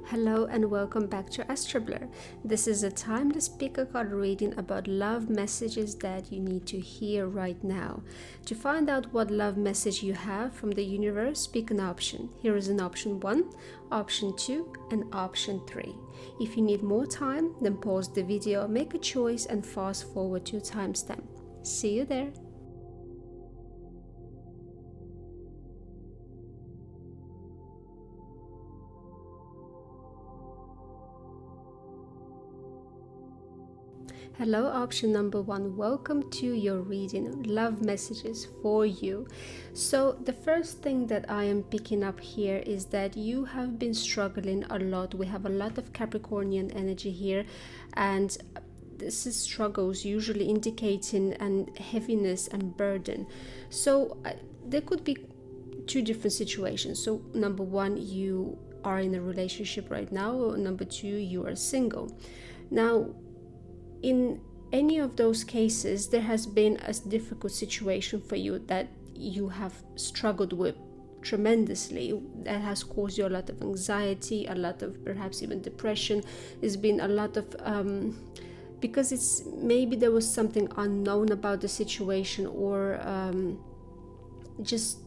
Hello and welcome back to Astroblur. This is a timeless picker card reading about love messages that you need to hear right now. To find out what love message you have from the universe, pick an option. Here is an option 1, option 2, and option 3. If you need more time, then pause the video, make a choice, and fast forward to your timestamp. See you there. Hello, option number 1. Welcome to your reading, love messages for you. So the first thing that I am picking up here is that you have been struggling a lot. We have a lot of Capricornian energy here, and this is struggles usually indicating and heaviness and burden. So there could be two different situations. So number 1, you are in a relationship right now, or number 2, you are single. Now, in any of those cases, there has been a difficult situation for you that you have struggled with tremendously, that has caused you a lot of anxiety, a lot of perhaps even depression. There's been a lot of because it's maybe there was something unknown about the situation, or just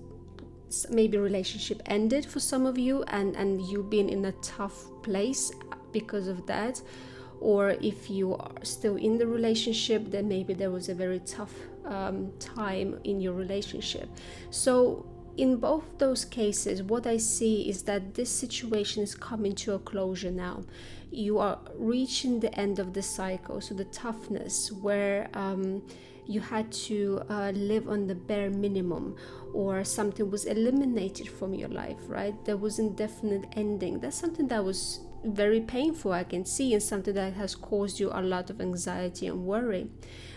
maybe relationship ended for some of you, and you've been in a tough place because of that. Or if you are still in the relationship, then maybe there was a very tough time in your relationship. So in both those cases, what I see is that this situation is coming to a closure now. You are reaching the end of the cycle. So the toughness where you had to live on the bare minimum, or something was eliminated from your life, right? There was indefinite ending. That's something that was very painful, I can see, and something that has caused you a lot of anxiety and worry.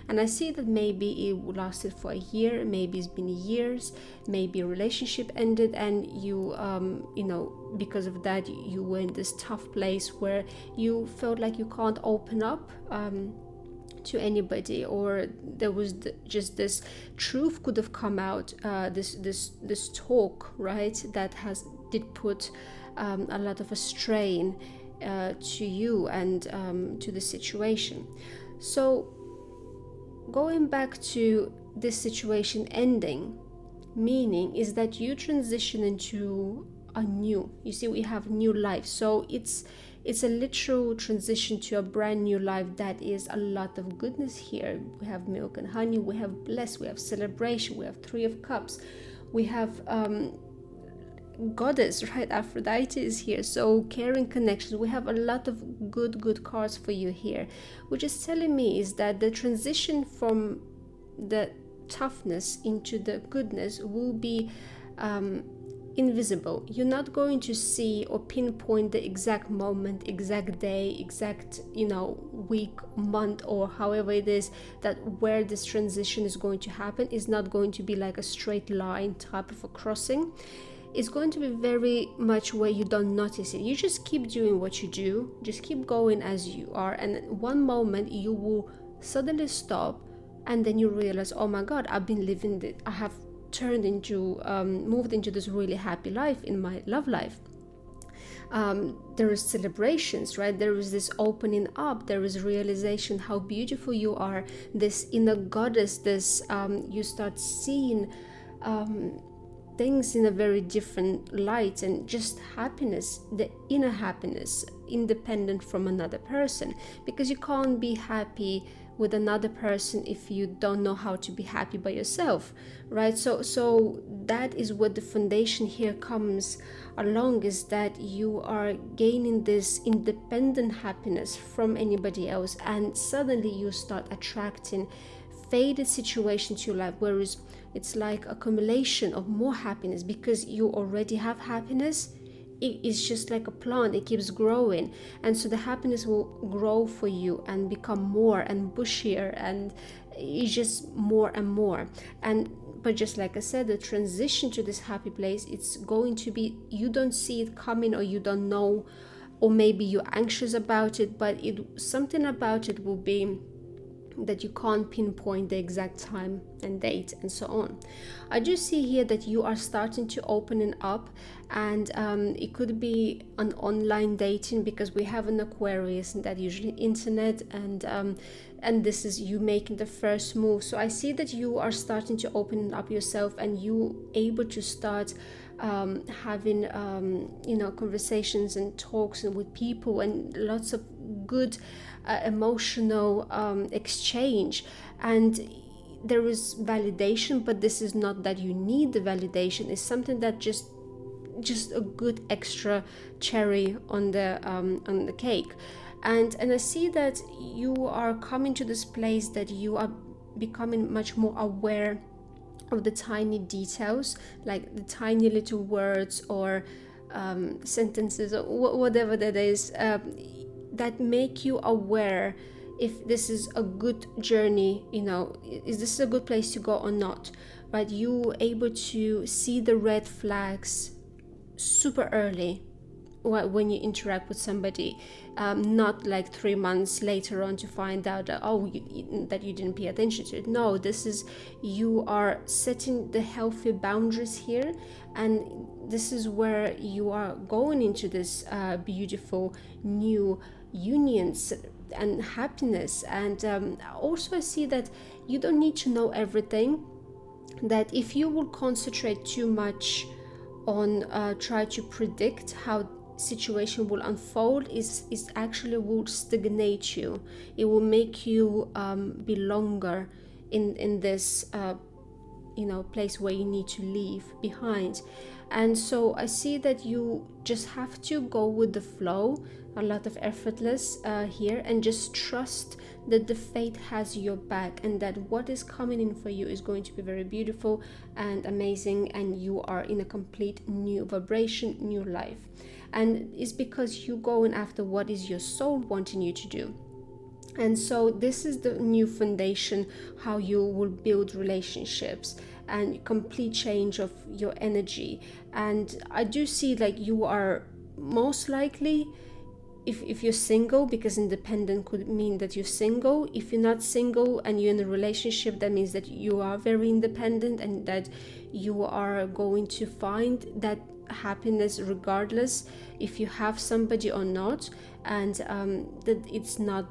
And I see that maybe it lasted for a year, maybe it's been years, maybe a relationship ended, and you because of that you were in this tough place where you felt like you can't open up to anybody, or there was just this truth could have come out, this talk, right, that did put a lot of a strain to you and to the situation. So going back to this situation ending, meaning is that you transition into a new, you see, we have new life. So it's a literal transition to a brand new life that is a lot of goodness here. We have milk and honey, we have bliss, we have celebration, we have 3 of Cups, we have goddess, right? Aphrodite is here. So caring connections, we have a lot of good cards for you here, which is telling me is that the transition from the toughness into the goodness will be invisible. You're not going to see or pinpoint the exact moment, exact day, exact week, month, or however it is that where this transition is going to happen. Is not going to be like a straight line type of a crossing. It's going to be very much where you don't notice it. You just keep doing what you do, just keep going as you are, and one moment you will suddenly stop, and then you realize, oh my god, I've been living I have turned into moved into this really happy life in my love life. There is celebrations, right? There is this opening up, there is realization how beautiful you are, this inner goddess, this you start seeing things in a very different light, and just happiness, the inner happiness, independent from another person, because you can't be happy with another person if you don't know how to be happy by yourself, right? So that is what the foundation here comes along, is that you are gaining this independent happiness from anybody else, and suddenly you start attracting faded situation to your life, whereas it's like accumulation of more happiness, because you already have happiness. It's just like a plant, it keeps growing, and so the happiness will grow for you and become more and bushier, and it's just more and more. But just like I said, the transition to this happy place, it's going to be, you don't see it coming, or you don't know, or maybe you're anxious about it, but something about it will be that you can't pinpoint the exact time and date and so on. I do see here that you are starting to opening up, and it could be an online dating, because we have an Aquarius and that usually internet, and this is you making the first move. So I see that you are starting to open up yourself, and you able to start having conversations and talks with people, and lots of good emotional exchange. And there is validation, but this is not that you need the validation. It's something that just a good extra cherry on the cake. And I see that you are coming to this place that you are becoming much more aware of the tiny details, like the tiny little words or sentences or whatever that is, that make you aware if this is a good journey, is this a good place to go or not, right? You able to see the red flags super early when you interact with somebody, not like 3 months later on to find out that that you didn't pay attention to it. No, this is, you are setting the healthy boundaries here, and this is where you are going into this beautiful new unions and happiness. And also I see that you don't need to know everything, that if you will concentrate too much on try to predict how situation will unfold, is actually will stagnate you. It will make you be longer in this place where you need to leave behind. And so I see that you just have to go with the flow, a lot of effortless here, and just trust that the fate has your back, and that what is coming in for you is going to be very beautiful and amazing, and you are in a complete new vibration, new life. And it's because you're going after what is your soul wanting you to do. And so this is the new foundation, how you will build relationships and complete change of your energy. And I do see like you are most likely, if you're single, because independent could mean that you're single. If you're not single and you're in a relationship, that means that you are very independent, and that you are going to find that happiness regardless if you have somebody or not, and that it's not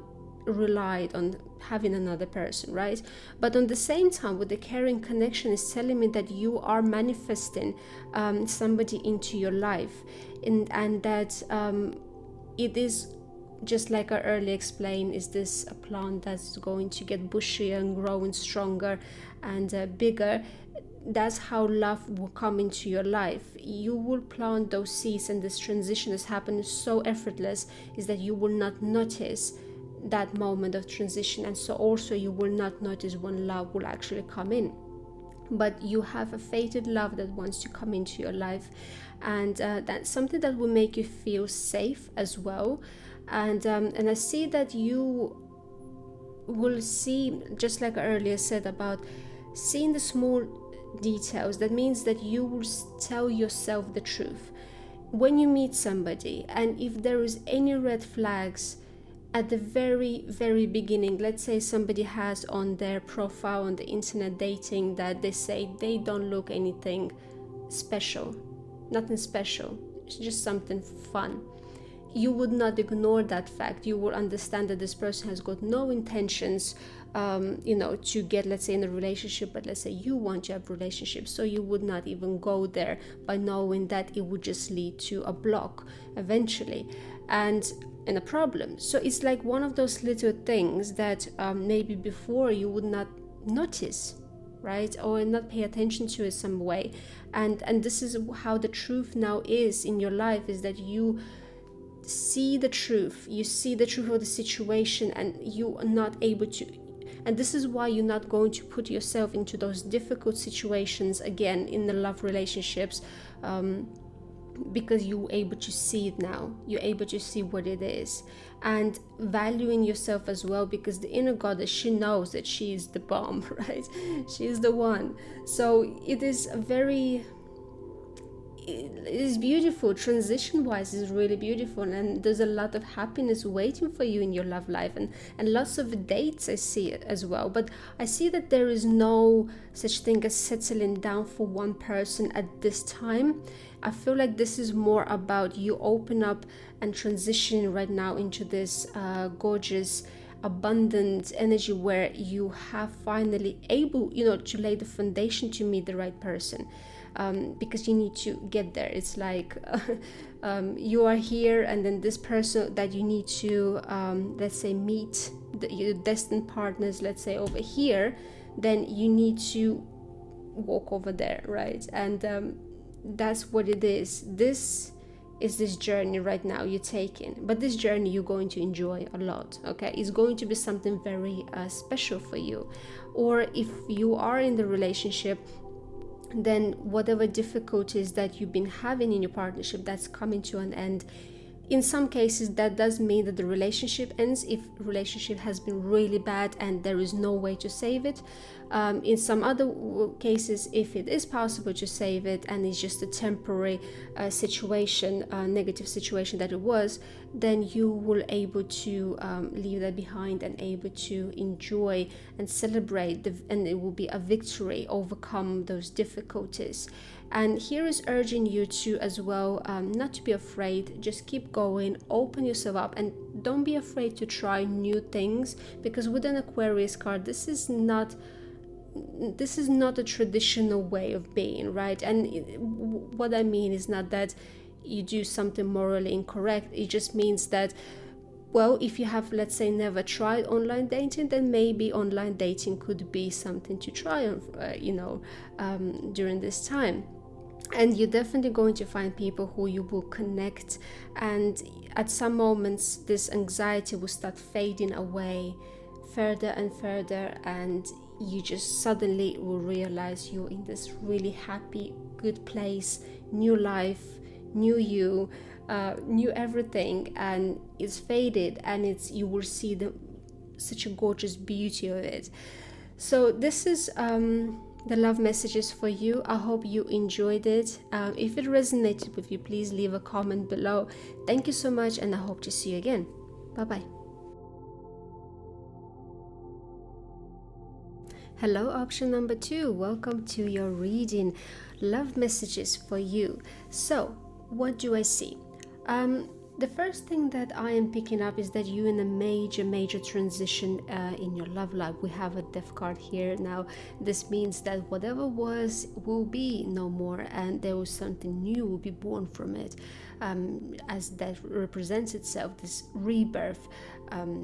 relied on having another person, right? But on the same time, with the caring connection, is telling me that you are manifesting somebody into your life, and that it is just like I earlier explained, is this a plant that's going to get bushier and growing stronger and bigger. That's how love will come into your life. You will plant those seeds, and this transition is happening so effortless, is that you will not notice that moment of transition, and so also you will not notice when love will actually come in. But you have a fated love that wants to come into your life, and that's something that will make you feel safe as well. And I see that you will see, just like I earlier said about seeing the small details. That means that you will tell yourself the truth when you meet somebody, and if there is any red flags at the very, very beginning, let's say somebody has on their profile on the internet dating that they say they don't look anything special, nothing special, it's just something fun. You would not ignore that fact. You will understand that this person has got no intentions, to get, let's say, in a relationship, but let's say you want to have relationships, so you would not even go there by knowing that it would just lead to a block eventually and a problem. So it's like one of those little things that maybe before you would not notice, right, or not pay attention to it some way, and this is how the truth now is in your life, is that you see the truth, you see the truth of the situation, and you are not able to, and this is why you're not going to put yourself into those difficult situations again in the love relationships, because you're able to see it now, you're able to see what it is, and valuing yourself as well, because the inner goddess, she knows that she is the bomb, right? She is the one. So it is a very, it is beautiful. Transition wise is really beautiful, and there's a lot of happiness waiting for you in your love life, and lots of dates I see it as well. But I see that there is no such thing as settling down for one person at this time. I feel like this is more about you open up and transitioning right now into this gorgeous abundant energy where you have finally able, you know, to lay the foundation to meet the right person. Because you need to get there. It's like you are here, and then this person that you need to let's say meet your destined partners, let's say over here, then you need to walk over there, right? And that's what it is. This is this journey right now you're taking, but this journey you're going to enjoy a lot. Okay, it's going to be something very special for you. Or if you are in the relationship, then whatever difficulties that you've been having in your partnership, that's coming to an end. In some cases, that does mean that the relationship ends if relationship has been really bad and there is no way to save it. In some other cases, if it is possible to save it and it's just a temporary situation, negative situation that it was, then you will able to leave that behind and able to enjoy and celebrate, and it will be a victory, overcome those difficulties. And here is urging you to as well, not to be afraid, just keep going, open yourself up, and don't be afraid to try new things, because with an Aquarius card, this is not a traditional way of being, right? And what I mean is not that you do something morally incorrect. It just means that, well, if you have, let's say, never tried online dating, then maybe online dating could be something to try on, during this time. And you're definitely going to find people who you will connect, and at some moments this anxiety will start fading away further and further, and you just suddenly will realize you're in this really happy, good place, new life, new you, new everything, and it's faded, and you will see such a gorgeous beauty of it. So this is the love messages for you. I hope you enjoyed it. If it resonated with you, please leave a comment below. Thank you so much, and I hope to see you again. Bye bye. Hello, option number 2. Welcome to your reading. Love messages for you. So what do I see? The first thing that I am picking up is that you're in a major transition in your love life. We have a death card here. Now this means that whatever was will be no more, and there was something new will be born from it, as that represents itself, this rebirth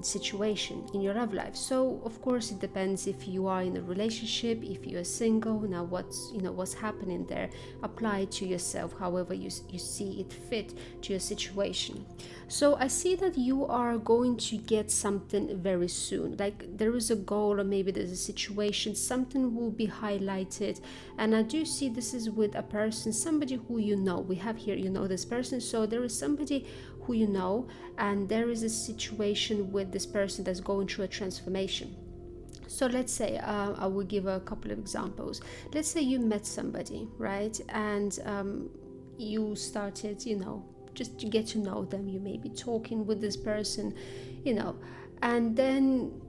situation in your love life. So of course it depends if you are in a relationship, if you are single. Now what's happening there, apply it to yourself however you see it fit to your situation. So I see that you are going to get something very soon, like there is a goal, or maybe there's a situation, something will be highlighted. And I do see this is with a person, somebody who you know. We have here, you know this person, so there is somebody who you know, and there is a situation with this person that's going through a transformation. So let's say, I will give a couple of examples. Let's say you met somebody, right? And you started, just to get to know them. You may be talking with this person, and then,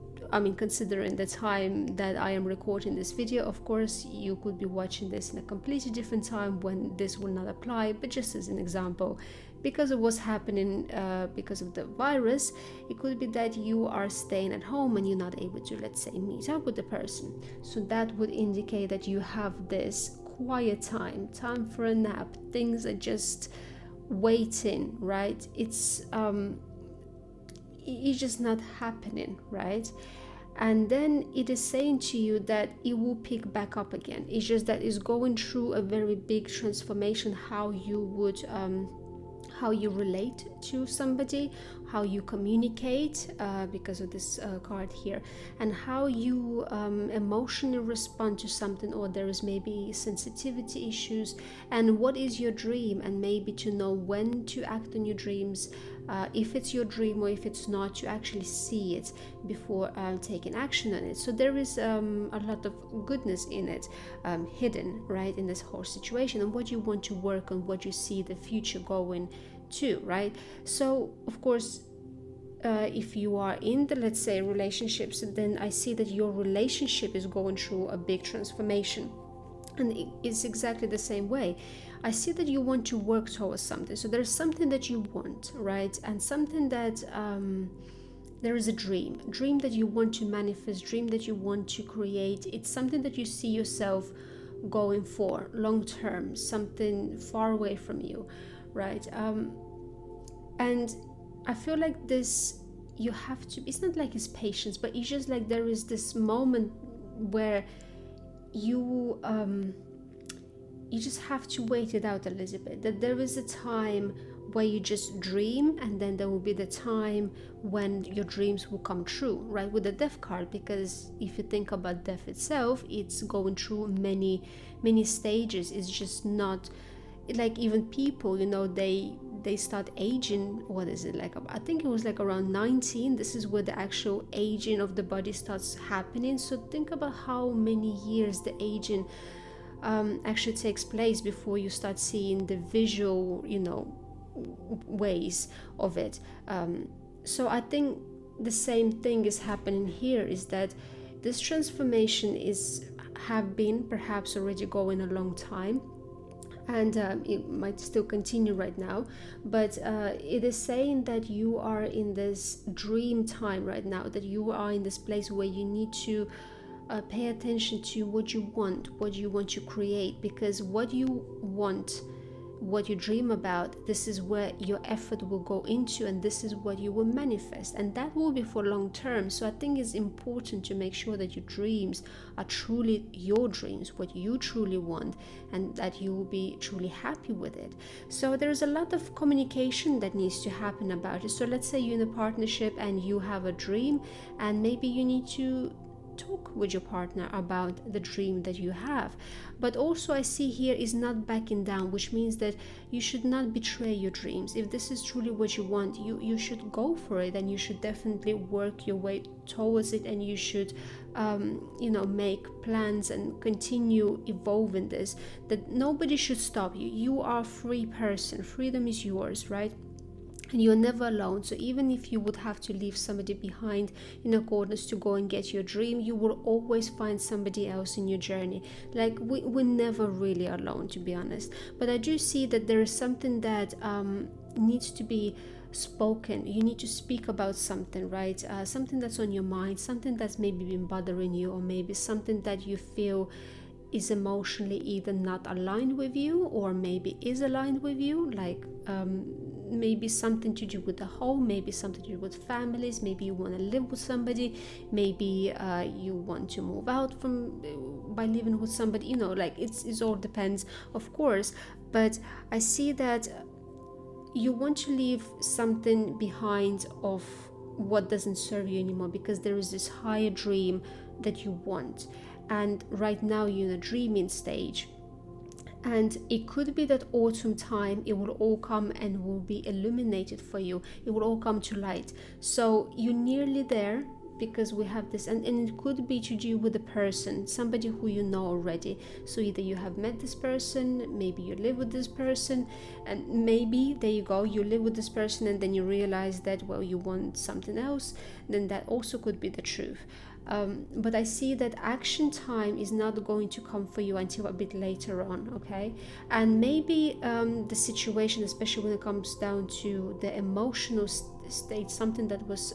considering the time that I am recording this video, of course, you could be watching this in a completely different time when this will not apply, but just as an example, because of what's happening, because of the virus, it could be that you are staying at home and you're not able to, let's say, meet up with the person. So that would indicate that you have this quiet time for a nap. Things are just waiting, right? It's just not happening, right? And then it is saying to you that it will pick back up again. It's just that it's going through a very big transformation, how you would how you relate to somebody, how you communicate, because of this card here, and how you emotionally respond to something, or there is maybe sensitivity issues, and what is your dream, and maybe to know when to act on your dreams, if it's your dream or if it's not, to actually see it before taking action on it. So there is a lot of goodness in it, hidden, right, in this whole situation, and what you want to work on, what you see the future going to, right? So of course, if you are in the, let's say, relationships, then I see that your relationship is going through a big transformation. And it's exactly the same way. I see that you want to work towards something. So there's something that you want, right? And something that there is a dream that you want to manifest, dream that you want to create. It's something that you see yourself going for long term, something far away from you, right? And I feel like this, you have to, it's not like it's patience, but it's just like there is this moment where you just have to wait it out a little bit, that there is a time where you just dream, and then there will be the time when your dreams will come true, right? With the death card, because if you think about death itself, it's going through many stages. It's just not like, even people, you know, they start aging. What is it, like, I think it was like around 19, this is where the actual aging of the body starts happening. So think about how many years the aging actually takes place before you start seeing the visual, you know, ways of it. So I think the same thing is happening here, is that this transformation have been perhaps already going a long time, and it might still continue right now, but it is saying that you are in this dream time right now, that you are in this place where you need to pay attention to what you want to create, because what you want, what you dream about, this is where your effort will go into, and this is what you will manifest, and that will be for long term. So I think it's important to make sure that your dreams are truly your dreams, what you truly want, and that you will be truly happy with it. So there's a lot of communication that needs to happen about it. So let's say you're in a partnership and you have a dream, and maybe you need to talk with your partner about the dream that you have. But also I see here is not backing down, which means that you should not betray your dreams. If this is truly what you want, you should go for it, and you should definitely work your way towards it, and you should make plans and continue evolving this, that nobody should stop you. You are a free person, freedom is yours, right? And you're never alone. So even if you would have to leave somebody behind in accordance to go and get your dream, you will always find somebody else in your journey. Like we're never really alone, to be honest. But I do see that there is something that needs to be spoken. You need to speak about something, right? Something that's on your mind, something that's maybe been bothering you, or maybe something that you feel is emotionally either not aligned with you or maybe is aligned with you, like maybe something to do with the home, maybe something to do with families, maybe you want to live with somebody, maybe you want to move out from by living with somebody, you know, like it all depends, of course. But I see that you want to leave something behind of what doesn't serve you anymore, because there is this higher dream that you want, and right now you're in a dreaming stage. And it could be that autumn time, it will all come and will be illuminated for you. It will all come to light. So you're nearly there, because we have this, and it could be to do with a person, somebody who you know already. So either you have met this person, maybe you live with this person, and maybe, there you go, you live with this person and then you realize that, well, you want something else. Then that also could be the truth. But I see that action time is not going to come for you until a bit later on, okay? And maybe the situation, especially when it comes down to the emotional state, something that was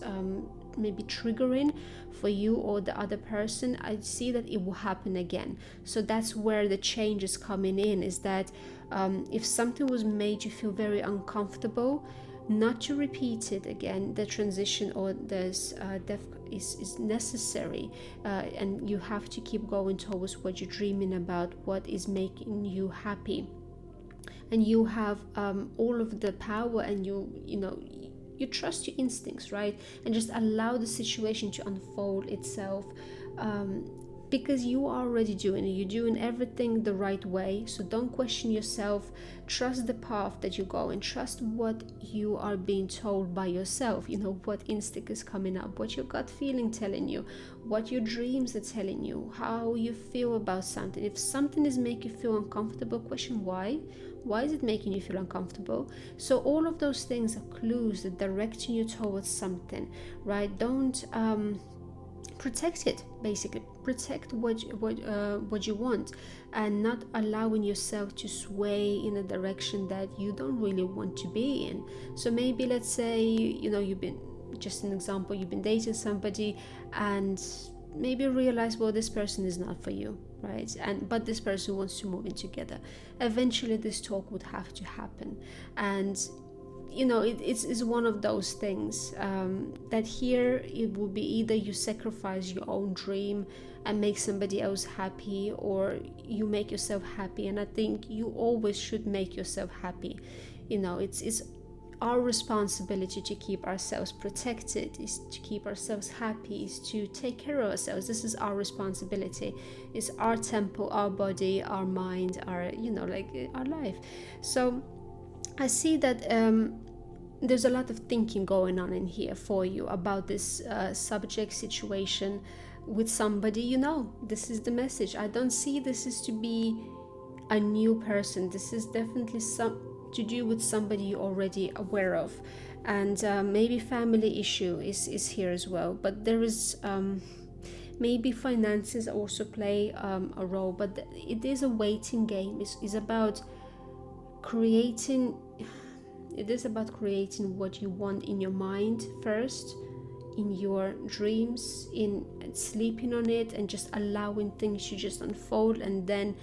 maybe triggering for you or the other person, I see that it will happen again. So that's where the change is coming in, is that if something was made you feel very uncomfortable, not to repeat it again. The transition or this death is necessary, and you have to keep going towards what you're dreaming about, what is making you happy, and you have all of the power, and you trust your instincts, right? And just allow the situation to unfold itself because you are already doing it. You're doing everything the right way. So don't question yourself. Trust the path that you go and trust what you are being told by yourself. You know, what instinct is coming up, what your gut feeling telling you, what your dreams are telling you, how you feel about something. If something is making you feel uncomfortable, question why. Why is it making you feel uncomfortable? So all of those things are clues that directing you towards something, right? Don't protect it. Basically, protect what you want, and not allowing yourself to sway in a direction that you don't really want to be in. So maybe, let's say, you know, you've been, just an example, you've been dating somebody and maybe realize, well, this person is not for you, right? But this person wants to move in together. Eventually this talk would have to happen. And you know, it's one of those things that here it will be either you sacrifice your own dream and make somebody else happy, or you make yourself happy. And I think you always should make yourself happy. You know, it's our responsibility to keep ourselves protected, is to keep ourselves happy, is to take care of ourselves. This is our responsibility. It's our temple, our body, our mind, our, you know, like our life. So I see that there's a lot of thinking going on in here for you about this subject situation with somebody. You know, this is the message. I don't see this is to be a new person. This is definitely to do with somebody you're already aware of. And maybe family issue is here as well. But there is maybe finances also play a role. But it is a waiting game. It's about creating. It is about creating what you want in your mind first, in your dreams, in sleeping on it, and just allowing things to just unfold. And then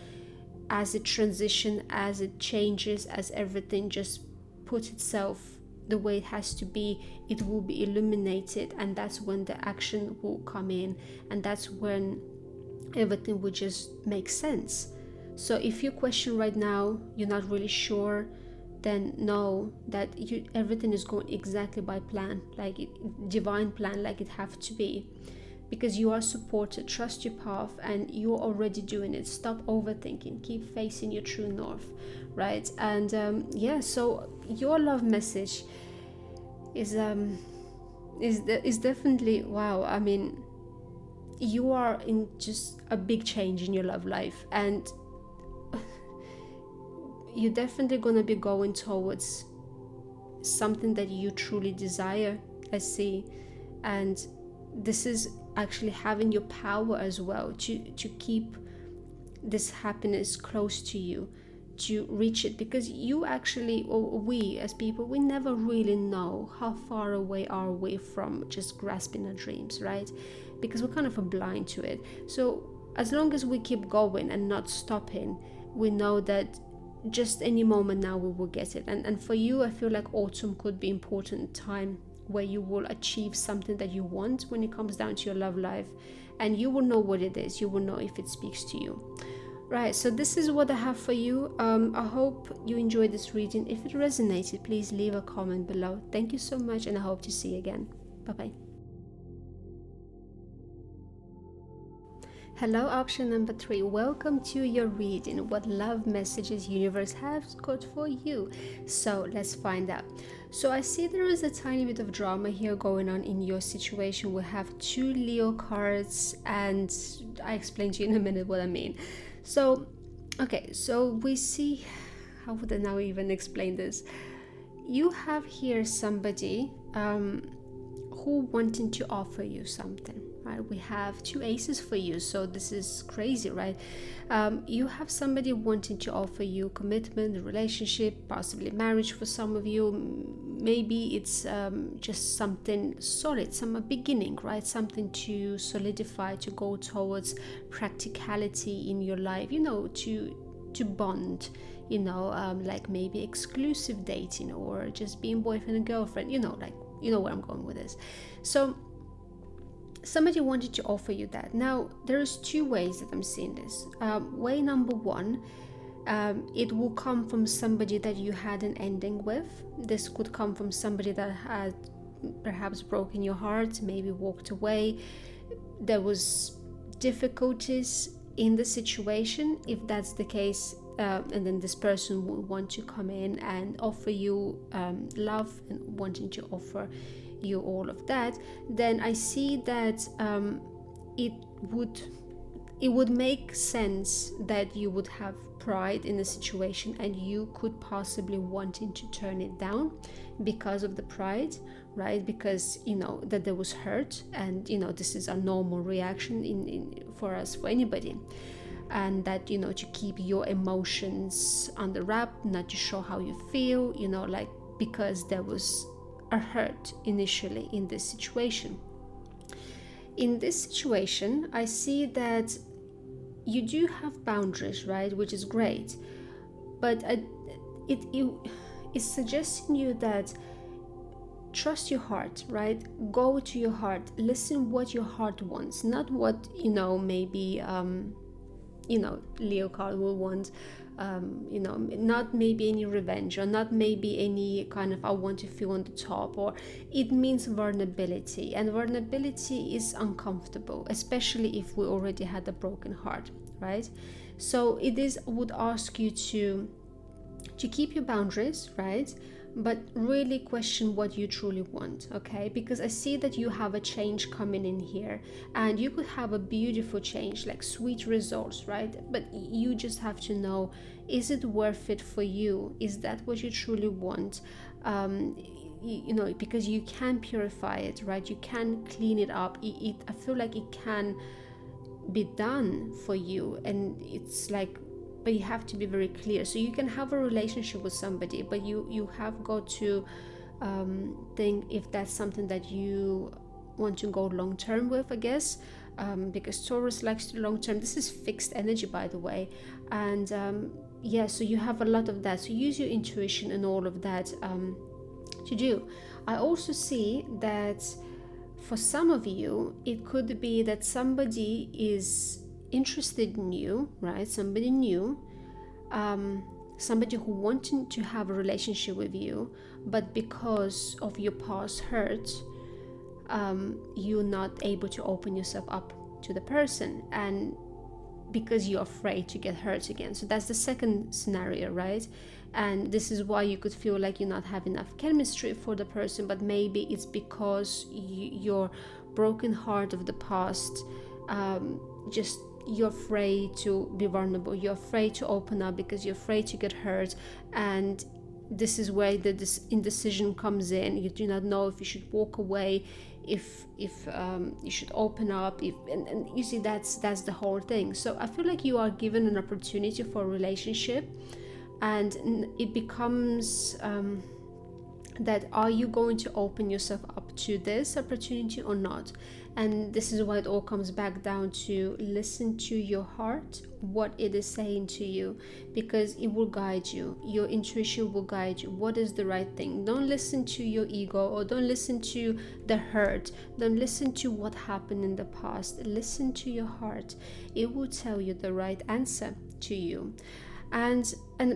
as it transitions, as it changes, as everything just puts itself the way it has to be, it will be illuminated. And that's when the action will come in, and that's when everything will just make sense. So if you question right now, you're not really sure, then know that everything is going exactly by plan, like divine plan, like it have to be, because you are supported. Trust your path, and you're already doing it. Stop overthinking. Keep facing your true north, right? And so your love message is definitely, wow. I mean, you are in just a big change in your love life, and you're definitely going to be going towards something that you truly desire, I see. And this is actually having your power as well to keep this happiness close to you, to reach it, because you actually, or we as people, we never really know how far away are we from just grasping our dreams, right? Because we're kind of blind to it. So as long as we keep going and not stopping, we know that just any moment now we will get it. And for you, I feel like autumn could be important time where you will achieve something that you want when it comes down to your love life, and you will know what it is. You will know if it speaks to you, right? So this is what I have for you. I hope you enjoyed this reading. If it resonated, please leave a comment below. Thank you so much, and I hope to see you again. Bye bye. Hello, option number 3. Welcome to your reading. What love messages universe has got for you? So let's find out. So I see there is a tiny bit of drama here going on in your situation. We have 2 Leo cards, and I explain to you in a minute what I mean. So, okay, so we see, how would I now even explain this? You have here somebody who wanting to offer you something. Right? We have 2 aces for you, so this is crazy, right? You have somebody wanting to offer you commitment, a relationship, possibly marriage for some of you. Maybe it's just something solid, some beginning, right? Something to solidify, to go towards practicality in your life, you know, to bond, you know, like maybe exclusive dating, or just being boyfriend and girlfriend, you know, like, you know where I'm going with this. So somebody wanted to offer you that. Now, there's 2 ways that I'm seeing this. Way number 1, it will come from somebody that you had an ending with. This could come from somebody that had perhaps broken your heart, maybe walked away. There was difficulties in the situation. If that's the case, and then this person will want to come in and offer you love and wanting to offer you all of that, then I see that it would make sense that you would have pride in the situation, and you could possibly wanting to turn it down because of the pride, right? Because that there was hurt, and this is a normal reaction for us, for anybody, and that to keep your emotions under wrap, not to show how you feel, like because there was a hurt initially in this situation. In this situation, I see that you do have boundaries, right, which is great, but it's suggesting you that trust your heart, right? Go to your heart, listen what your heart wants, not what maybe Leo card will want, not maybe any revenge, or not maybe any kind of I want to feel on the top, or it means vulnerability, and vulnerability is uncomfortable, especially if we already had a broken heart, right? So would ask you to keep your boundaries, right? But really question what you truly want, okay? Because I see that you have a change coming in here, and you could have a beautiful change, like sweet results, right? But you just have to know, is it worth it for you? Is that what you truly want? Because you can purify it, right? You can clean it up. I feel like it can be done for you, and it's like, but you have to be very clear. So you can have a relationship with somebody, but you have got to think if that's something that you want to go long term with, I guess, because Taurus likes long term. This is fixed energy, by the way, and so you have a lot of that. So use your intuition and all of that to do. I also see that for some of you, it could be that somebody is interested in you, right? Somebody new, somebody who wanted to have a relationship with you, but because of your past hurt, you're not able to open yourself up to the person, and because you're afraid to get hurt again. So that's the second scenario, right? And this is why you could feel like you're not having enough chemistry for the person, but maybe it's because your broken heart of the past, you're afraid to be vulnerable, you're afraid to open up because you're afraid to get hurt, and this is where this indecision comes in. You do not know if you should walk away, if you should open up, and you see that's the whole thing. So I feel like you are given an opportunity for a relationship, and it becomes that are you going to open yourself up to this opportunity or not? And this is why it all comes back down to listen to your heart, what it is saying to you, because it will guide you. Your intuition will guide you. What is the right thing? Don't listen to your ego, or don't listen to the hurt. Don't listen to what happened in the past. Listen to your heart. It will tell you the right answer to you. And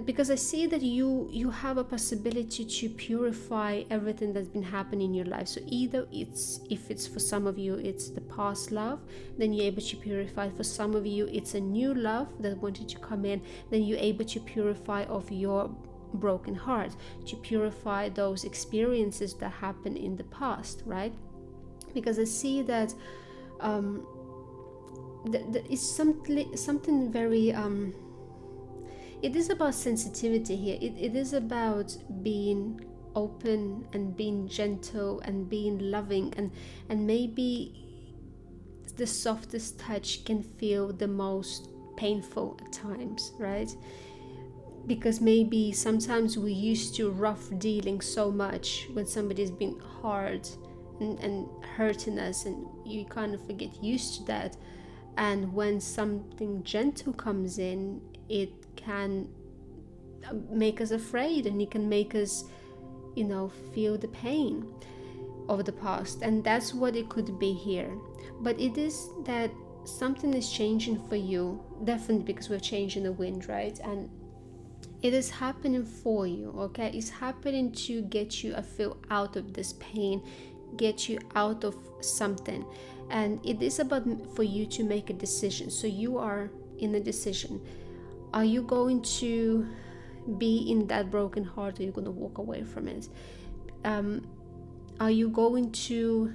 because I see that you have a possibility to purify everything that's been happening in your life. So either if it's for some of you it's the past love, then you're able to purify. For some of you it's a new love that wanted to come in, then you're able to purify of your broken heart, to purify those experiences that happened in the past, right? Because I see that it's something very it is about sensitivity here. It is about being open and being gentle and being loving, and maybe the softest touch can feel the most painful at times, right? Because maybe sometimes we're used to rough dealing so much when somebody's been hard and hurting us, and you kind of get used to that. And when something gentle comes in, it can make us afraid, and it can make us feel the pain of the past. And that's what it could be here. But it is that something is changing for you, definitely, because we're changing the wind, right? And it is happening for you, okay? It's happening to get you, I feel, out of this pain, get you out of something. And it is about for you to make a decision. So you are in a decision. Are you going to be in that broken heart, or are you going to walk away from it? Are you going to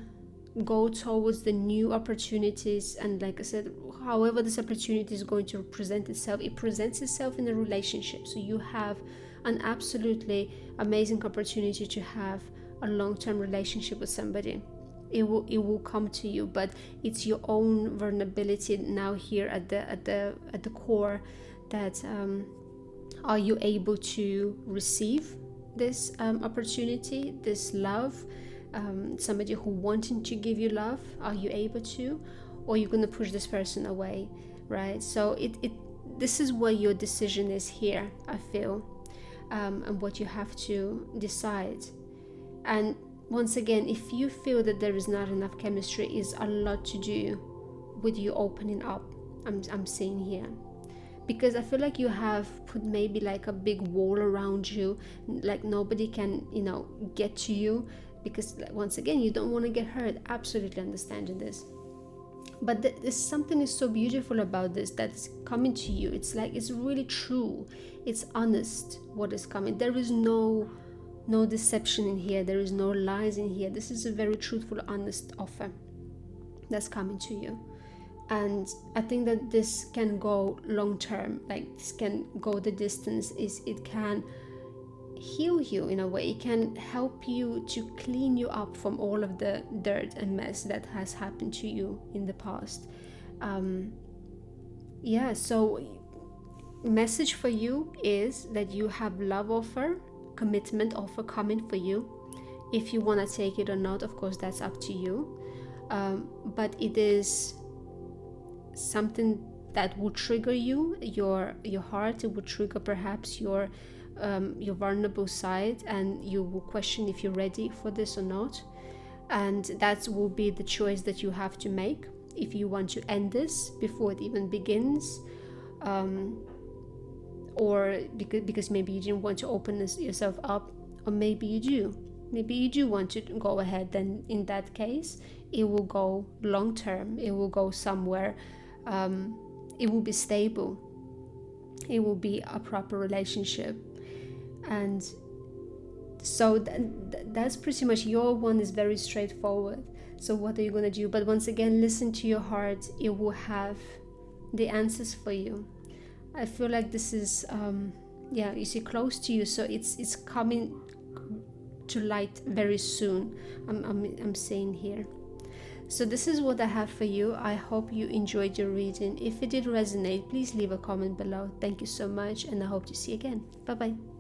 go towards the new opportunities? And like I said, however this opportunity is going to present itself, it presents itself in a relationship. So you have an absolutely amazing opportunity to have a long-term relationship with somebody. It will come to you, but it's your own vulnerability now here at the core, that are you able to receive this opportunity, this love, somebody who wanting to give you love? Are you able to, or are you going to push this person away, right? So this is where your decision is here, I feel, and what you have to decide. And once again, if you feel that there is not enough chemistry, is a lot to do with you opening up. I'm seeing here, because I feel like you have put maybe like a big wall around you, like nobody can, get to you, because once again, you don't want to get hurt. Absolutely understanding this. But there's something is so beautiful about this that's coming to you. It's like, it's really true. It's honest what is coming. There is no deception in here. There is no lies in here. This is a very truthful, honest offer that's coming to you. And I think that this can go long term, like this can go the distance. It can heal you in a way. It can help you to clean you up from all of the dirt and mess that has happened to you in the past. So message for you is that you have love offer, commitment offer coming for you. If you want to take it or not, of course, that's up to you. But it is something that will trigger you, your heart. It will trigger perhaps your vulnerable side, and you will question if you're ready for this or not. And that will be the choice that you have to make, if you want to end this before it even begins, or because maybe you didn't want to open yourself up, or maybe you do want to go ahead. Then in that case, it will go long term. It will go somewhere. It will be stable. It will be a proper relationship. And so that's pretty much, your one is very straightforward. So what are you going to do? But once again, listen to your heart. It will have the answers for you. I feel like this is you see, close to you, so it's coming to light very soon. I'm saying here. So this is what I have for you. I hope you enjoyed your reading. If it did resonate, please leave a comment below. Thank you so much, and I hope to see you again. Bye bye.